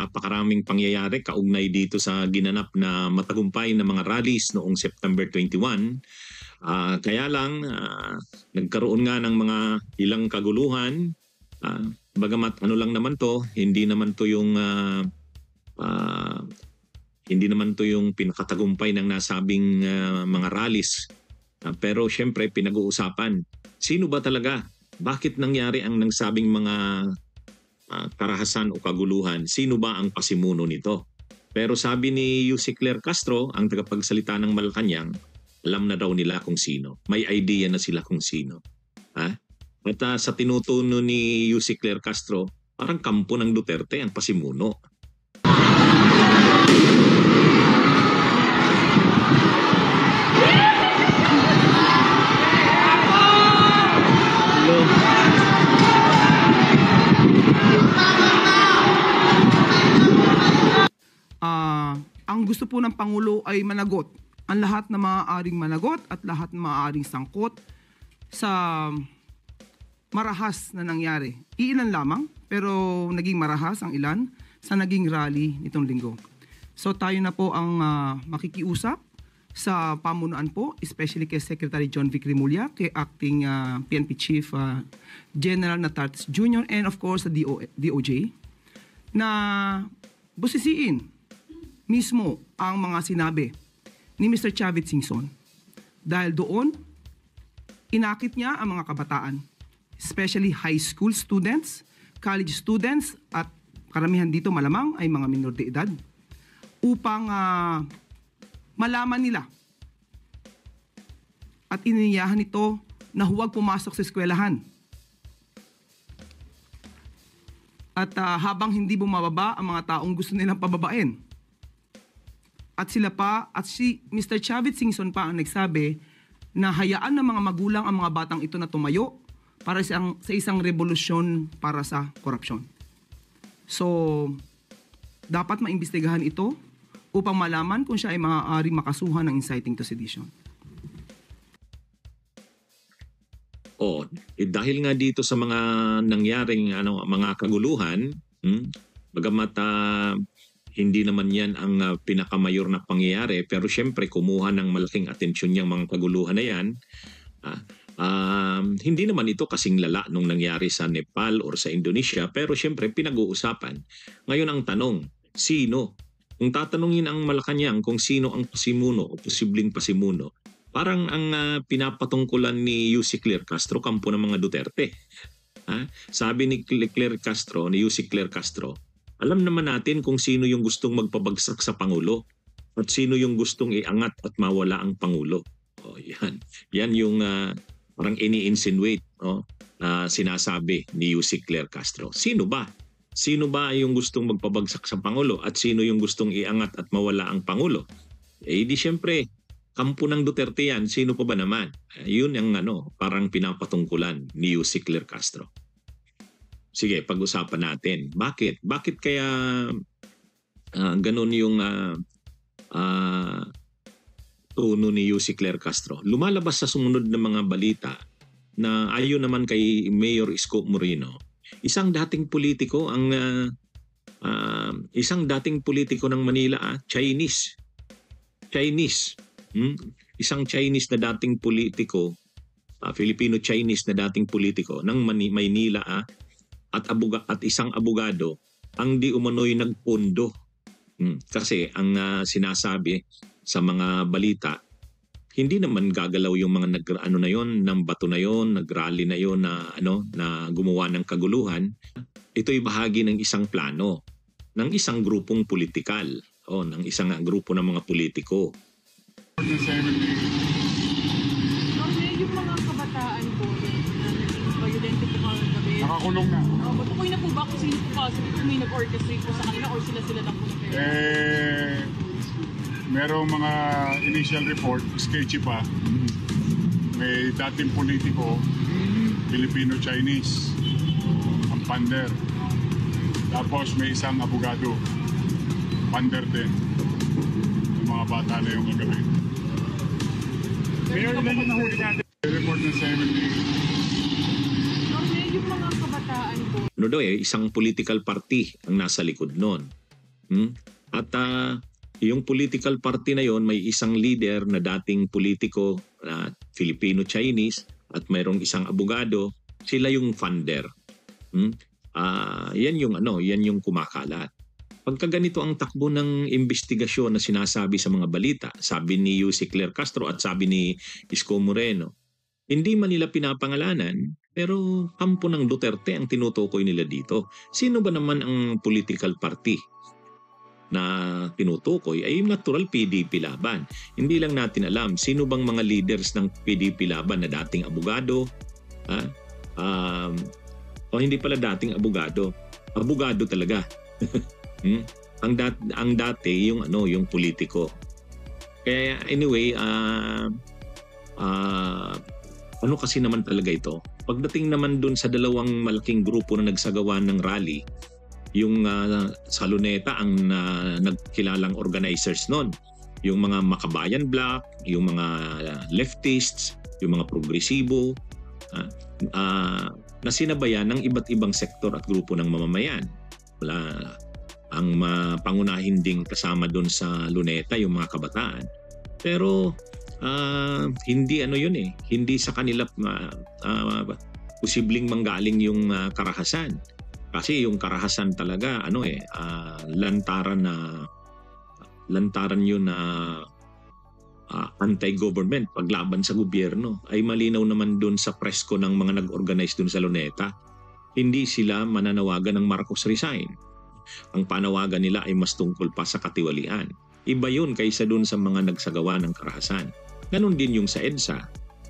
Napakaraming pangyayari kaugnay dito sa ginanap na matagumpay na mga rallies noong September 21. Kaya lang, nagkaroon nga ng mga ilang kaguluhan. Bagamat ano lang naman to, hindi naman to yung pinakatagumpay ng nasabing mga rallies. Pero syempre pinag-uusapan, sino ba talaga? Bakit nangyari ang nagsabing mga karahasan o kaguluhan? Sino ba ang pasimuno nito? Pero sabi ni Yussi Claire Castro, ang tagapagsalita ng Malacanang, alam na daw nila kung sino. May idea na sila kung sino. At sa tinutuno ni Yussi Claire Castro, parang kampo ng Duterte ang pasimuno. Ang gusto po ng Pangulo ay managot ang lahat na maaaring managot at lahat na maaaring sangkot sa marahas na nangyari. Iilan lamang, pero naging marahas ang ilan sa naging rally nitong linggo. So tayo na po ang makikiusap sa pamunuan po, especially kay Secretary John Vic Remulla, kay Acting PNP Chief General Natartes Jr. and of course the DOJ, na busisiin mismo ang mga sinabi ni Mr. Chavit Singson. Dahil doon, inakit niya ang mga kabataan, especially high school students, college students, at karamihan dito malamang ay mga minor de edad, upang malaman nila at iniyahan ito na huwag pumasok sa eskwelahan. At habang hindi bumababa ang mga taong gusto nilang pababain. At sila pa, at si Mr. Chavit Singson pa ang nagsabi na hayaan ng mga magulang ang mga batang ito na tumayo para sa isang revolusyon para sa korupsyon. So, dapat maimbestigahan ito upang malaman kung siya ay maaari makasuhan ng inciting to sedition. Dahil nga dito sa mga nangyaring mga kaguluhan, bagamat hindi naman yan ang pinakamayor na pangyayari, pero syempre kumuha ng malaking atensyon yung mga kaguluhan na yan. Hindi naman ito kasing lala nung nangyari sa Nepal or sa Indonesia, pero syempre pinag-uusapan. Ngayon ang tanong, sino? Kung tatanungin ang Malacanang kung sino ang pasimuno o posibleng pasimuno, parang ang pinapatungkulan ni Yussi Claire Castro, kampo ng mga Duterte. Sabi ni Yussi Claire Castro, alam naman natin kung sino yung gustong magpabagsak sa Pangulo at sino yung gustong iangat at mawala ang Pangulo. Yan yung parang ini-insinuate na sinasabi ni Yussi Claire Castro. Sino ba? Sino ba yung gustong magpabagsak sa Pangulo at sino yung gustong iangat at mawala ang Pangulo? Di siyempre, kampo ng Duterte yan. Sino pa ba naman? Yun ang parang pinapatungkulan ni Yussi Claire Castro. Sige, pag-usapan natin. Bakit? Bakit kaya ganun yung tono ni Yussi Claire Castro? Lumalabas sa sumunod na mga balita na ayon naman kay Mayor Isko Moreno, isang dating politiko ng Manila, Chinese. Isang Chinese na dating politiko, Filipino-Chinese na dating politiko ng Maynila at isang abogado ang di umano'y nagpondo. Kasi ang sinasabi sa mga balita, hindi naman gagalaw yung mga ng bato na yon, nagrally na yon na gumawa ng kaguluhan. Ito'y bahagi ng isang plano ng isang grupong politikal o ng isang grupo ng mga politiko. Yung mga kabataan po na naging violent po kagabi, nakakulong na. Matukoy na po ba kung sino po possibly kung may nag-orchestrate po sa kanila or sila lang po na pera? Merong mga initial report, sketchy pa. May dating politiko, Filipino-Chinese, ang pander. Tapos may isang abogado, pander din. Yung mga bata na yung kagabi. Mayor, ilan yung nahuli natin? Report ng 70. Yung mga kabataan po. Isang political party ang nasa likod nun. At yung political party na yon may isang leader na dating politiko na Filipino-Chinese at mayroong isang abogado, sila yung funder. Yan yung kumakalat. Pagka ganito ang takbo ng investigasyon na sinasabi sa mga balita, sabi ni Yussi Claire Castro at sabi ni Isko Moreno, hindi man nila pinapangalanan, pero kampo ng Duterte ang tinutukoy nila dito. Sino ba naman ang political party na tinutukoy? Ay natural PDP Laban. Hindi lang natin alam sino bang mga leaders ng PDP Laban na dating abogado, o hindi pala dating abogado talaga. Ang dati yung politiko. Kaya anyway, ano kasi naman talaga ito? Pagdating naman dun sa dalawang malaking grupo na nagsagawa ng rally, yung sa Luneta ang nagkilalang organizers nun, yung mga Makabayan Bloc, yung mga leftists, yung mga progresibo, na sinabayan ng iba't ibang sektor at grupo ng mamamayan. Ang pangunahin ding kasama doon sa Luneta yung mga kabataan. Pero hindi hindi sa kanila posibleng manggaling yung karahasan. Kasi yung karahasan talaga lantaran yun na anti-government, paglaban sa gobyerno. Ay malinaw naman doon sa presko ng mga nag-organize doon sa Luneta. Hindi sila mananawagan ng Marcos resign. Ang panawagan nila ay mas tungkol pa sa katiwalian. Iba yun kaysa doon sa mga nagsagawa ng karahasan. Ganon din yung sa EDSA.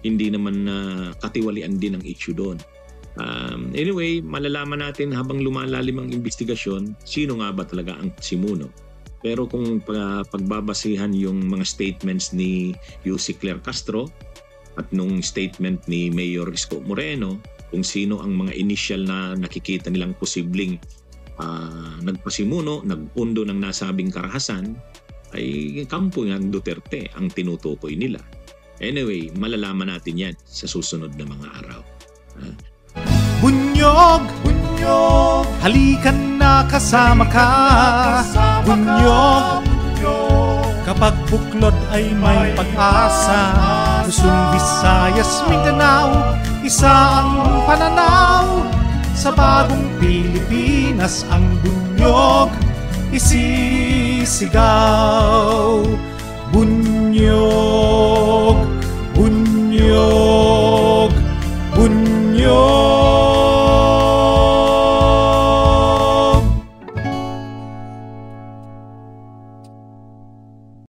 Hindi naman katiwalian din ang issue doon. Anyway, malalaman natin habang lumalalim ang investigasyon, sino nga ba talaga ang simuno. Pero kung pagbabasihan yung mga statements ni Yussi Claire Castro at nung statement ni Mayor Isko Moreno, kung sino ang mga initial na nakikita nilang posibleng nagpasimuno, nagpundo ng nasabing karahasan, ay kampo ng Duterte ang tinutukoy nila. Anyway, malalaman natin yan sa susunod na mga araw. Bunyog, halikan na kasama ka. Bunyog, kapag buklod ay may pag-asa. Luzon, Visayas, Mindanao, isa ang pananaw. Sa bagong Pilipinas ang bunyog isisigaw. Bunyog, bunyog.